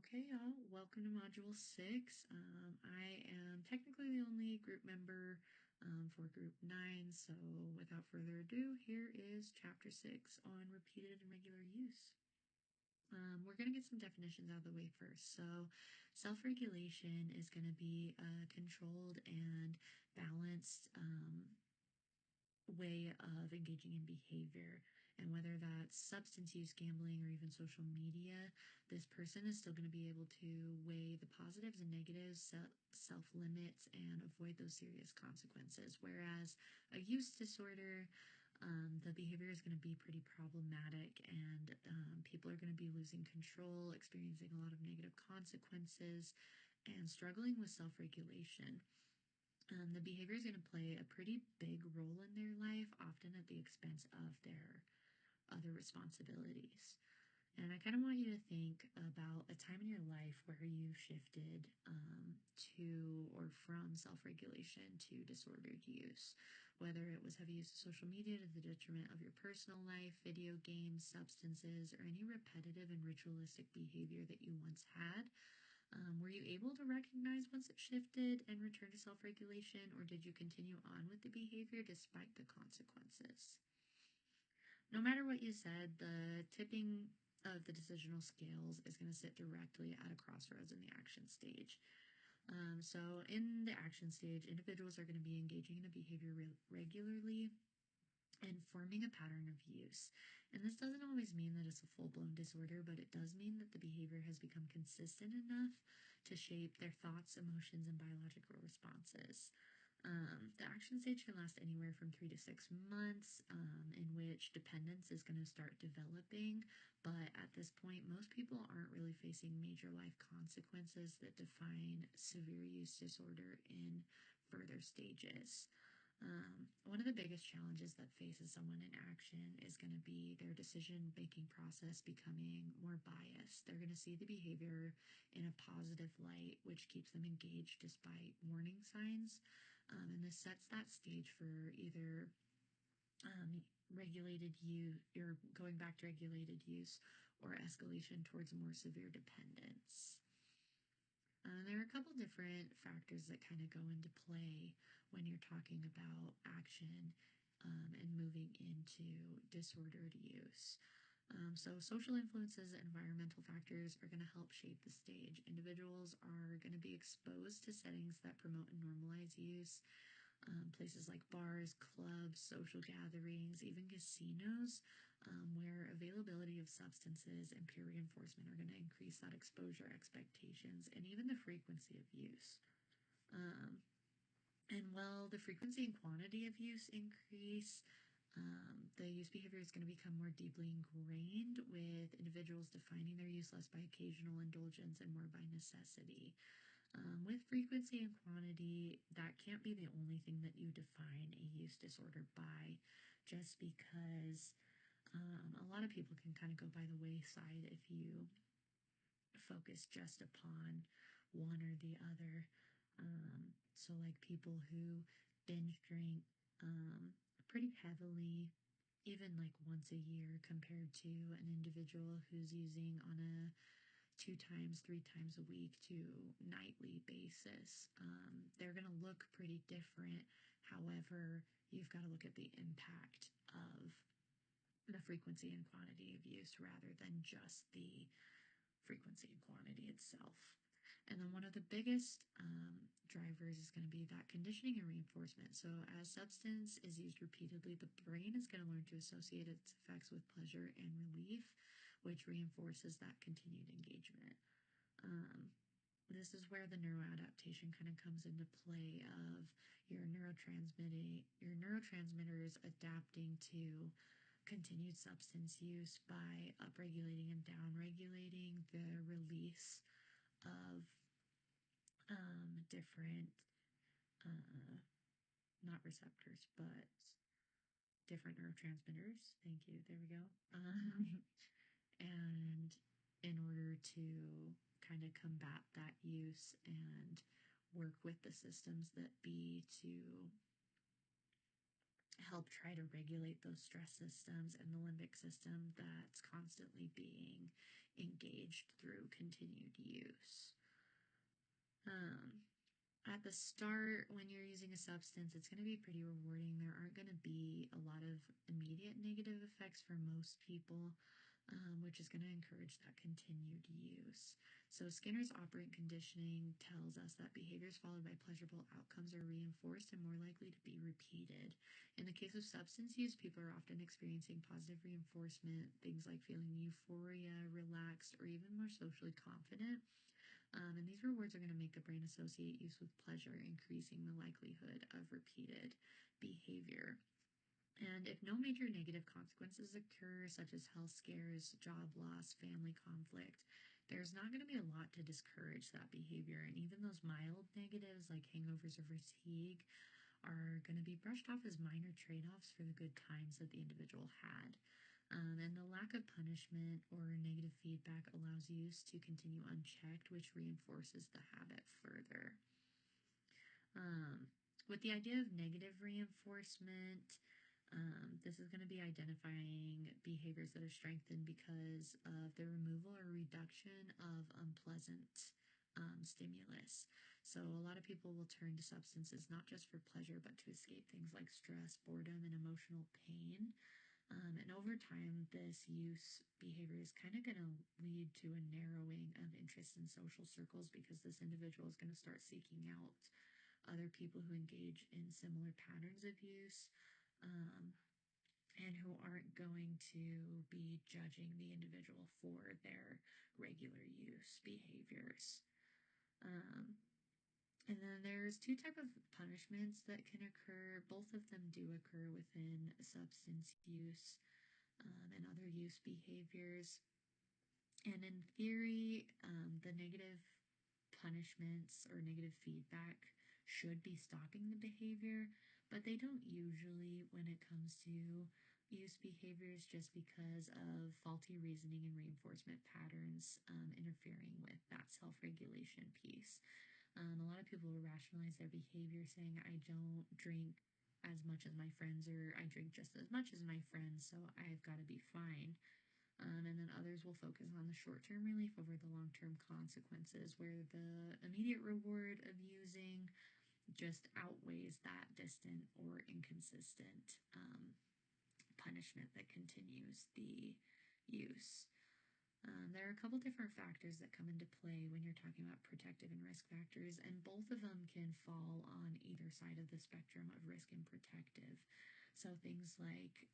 Okay, y'all, welcome to Module 6. I am technically the only group member for Group 9, so without further ado, here is Chapter 6 on repeated and regular use. We're going to get some definitions out of the way first. So, self-regulation is going to be a controlled and balanced way of engaging in behavior. And whether that's substance use, gambling, or even social media, this person is still going to be able to weigh the positives and negatives, self-limits, and avoid those serious consequences. Whereas a use disorder, the behavior is going to be pretty problematic, and people are going to be losing control, experiencing a lot of negative consequences, and struggling with self-regulation. The behavior is going to play a pretty big role in their life, often at the expense of their other responsibilities. And I kind of want you to think about a time in your life where you shifted to or from self-regulation to disordered use, whether it was heavy use of social media to the detriment of your personal life, video games, substances, or any repetitive and ritualistic behavior that you once had. Were you able to recognize once it shifted and return to self-regulation, or did you continue on with the behavior despite the consequences? No matter what you said, the tipping of the decisional scales is going to sit directly at a crossroads in the action stage. So in the action stage, individuals are going to be engaging in a behavior regularly and forming a pattern of use. And this doesn't always mean that it's a full-blown disorder, but it does mean that the behavior has become consistent enough to shape their thoughts, emotions, and biological responses. The action stage can last anywhere from 3 to 6 months, in which dependence is going to start developing. But at this point, most people aren't really facing major life consequences that define severe use disorder in further stages. One of the biggest challenges that faces someone in action is going to be their decision-making process becoming more biased. They're going to see the behavior in a positive light, which keeps them engaged despite warning signs. And this sets that stage for either regulated use or going back to regulated use or escalation towards more severe dependence. There are a couple different factors that kind of go into play when you're talking about action and moving into disordered use. So social influences and environmental factors are going to help shape the stage. Individuals are going to be exposed to settings that promote and normalize use. Places like bars, clubs, social gatherings, even casinos, where availability of substances and peer reinforcement are going to increase that exposure expectations and even the frequency of use. And while the frequency and quantity of use increase, the use behavior is going to become more deeply ingrained, with individuals defining their use less by occasional indulgence and more by necessity. With frequency and quantity, that can't be the only thing that you define a use disorder by, just because a lot of people can kind of go by the wayside if you focus just upon one or the other. So like people who binge drink pretty heavily, even like once a year, compared to an individual who's using on a 2 times, 3 times a week to nightly basis. They're going to look pretty different. However, you've got to look at the impact of the frequency and quantity of use rather than just the frequency and quantity itself. And then one of the biggest drivers is going to be that conditioning and reinforcement. So as substance is used repeatedly, the brain is going to learn to associate its effects with pleasure and relief, which reinforces that continued engagement. This is where the neuroadaptation kind of comes into play of your neurotransmitters adapting to continued substance use by upregulating and downregulating the release of different, not receptors, but different neurotransmitters. Thank you. There we go. And in order to kind of combat that use and work with the systems that be to help try to regulate those stress systems and the limbic system that's constantly being engaged through continued use. At the start, when you're using a substance, it's going to be pretty rewarding. There aren't going to be a lot of immediate negative effects for most people, which is going to encourage that continued use. So Skinner's operant conditioning tells us that behaviors followed by pleasurable outcomes are reinforced and more likely to be repeated. In the case of substance use, people are often experiencing positive reinforcement, things like feeling euphoria, relaxed, or even more socially confident. And these rewards are going to make the brain associate use with pleasure, increasing the likelihood of repeated behavior. And if no major negative consequences occur, such as health scares, job loss, family conflict, there's not going to be a lot to discourage that behavior. And even those mild negatives like hangovers or fatigue are going to be brushed off as minor trade-offs for the good times that the individual had. And the lack of punishment or negative feedback allows use to continue unchecked, which reinforces the habit further. With the idea of negative reinforcement, this is going to be identifying behaviors that are strengthened because of the removal or reduction of unpleasant stimulus. So a lot of people will turn to substances not just for pleasure, but to escape things like stress, boredom, and emotional pain. And over time, this use behavior is kind of going to lead to a narrowing of interest in social circles because this individual is going to start seeking out other people who engage in similar patterns of use, and who aren't going to be judging the individual for their regular use behaviors. And then there's two types of punishments that can occur. Both of them do occur within substance use and other use behaviors. And in theory, the negative punishments or negative feedback should be stopping the behavior, but they don't usually when it comes to use behaviors, just because of faulty reasoning and reinforcement patterns interfering with that self-regulation piece. A lot of people will rationalize their behavior saying, I don't drink as much as my friends, or I drink just as much as my friends, so I've got to be fine. And then others will focus on the short-term relief over the long-term consequences, where the immediate reward of using just outweighs that distant or inconsistent punishment that continues the use. There are a couple different factors that come into play when you're talking about protective and risk factors, and both of them can fall on either side of the spectrum of risk and protective. So things like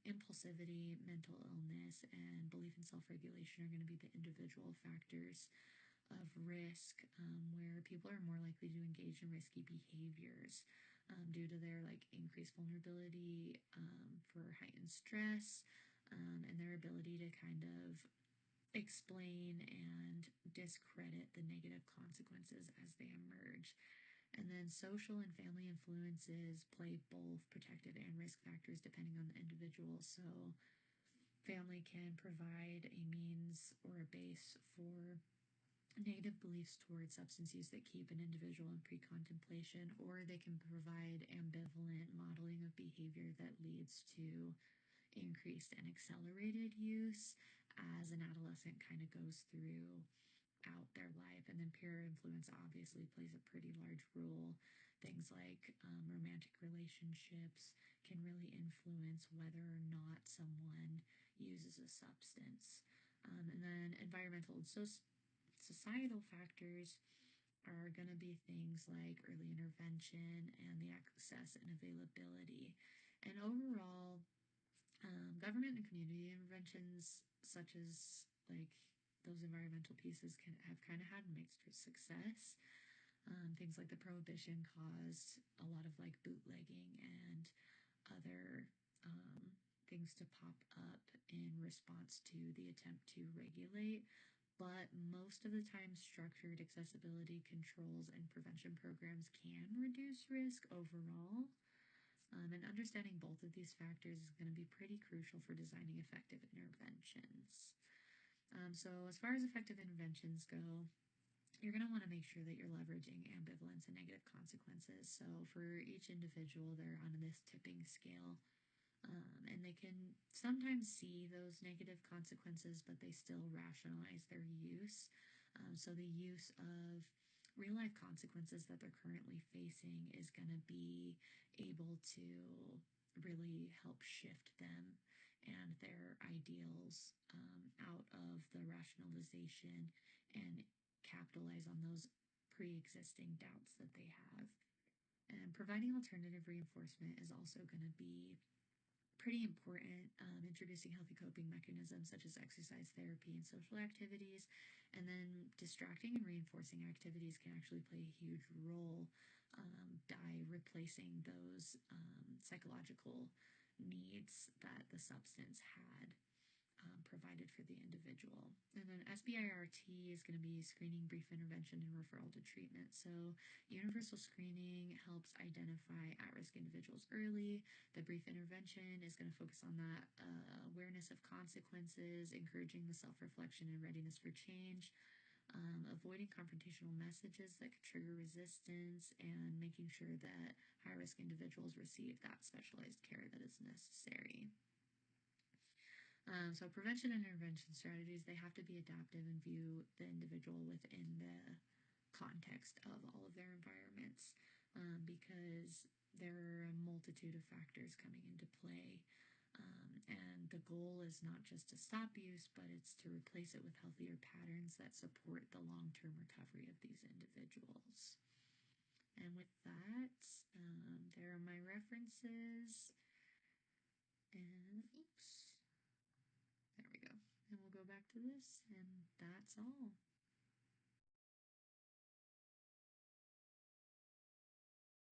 impulsivity, mental illness, and belief in self-regulation are going to be the individual factors of risk, where people are more likely to engage in risky behaviors due to their increased vulnerability for heightened stress, and their ability to kind of explain and discredit the negative consequences as they emerge. And then social and family influences play both protective and risk factors depending on the individual. So family can provide a means or a base for negative beliefs towards substance use that keep an individual in pre-contemplation, or they can provide ambivalent modeling of behavior that leads to increased and accelerated use as an adolescent kind of goes throughout their life. And then peer influence obviously plays a pretty large role. Things like romantic relationships can really influence whether or not someone uses a substance. And then environmental and societal factors are going to be things like early intervention and the access and availability. And overall, government and community interventions, such as those environmental pieces, can have kind of had mixed success. Things like the prohibition caused a lot of bootlegging and other things to pop up in response to the attempt to regulate. But most of the time, structured accessibility controls and prevention programs can reduce risk overall. And understanding both of these factors is going to be pretty crucial for designing effective interventions. So as far as effective interventions go, you're going to want to make sure that you're leveraging ambivalence and negative consequences. So for each individual, they're on this tipping scale And they can sometimes see those negative consequences, but they still rationalize their use. So the use of real life consequences that they're currently facing is going to be able to really help shift them and their ideals out of the rationalization and capitalize on those pre-existing doubts that they have. And providing alternative reinforcement is also going to be pretty important. Introducing healthy coping mechanisms such as exercise therapy and social activities. And then distracting and reinforcing activities can actually play a huge role by replacing those psychological needs that the substance had provided for the individual. And then SBIRT is going to be screening, brief intervention, and referral to treatment. So, universal screening helps identify at risk individuals early. The brief intervention is going to focus on that awareness of consequences, encouraging the self reflection and readiness for change. Avoiding confrontational messages that could trigger resistance, and making sure that high risk individuals receive that specialized care that is necessary. So prevention and intervention strategies, they have to be adaptive and view the individual within the context of all of their environments, because there are a multitude of factors coming into play. And the goal is not just to stop use, but it's to replace it with healthier patterns that support the long-term recovery of these individuals. And with that, there are my references. And oops. There we go. And we'll go back to this, and that's all.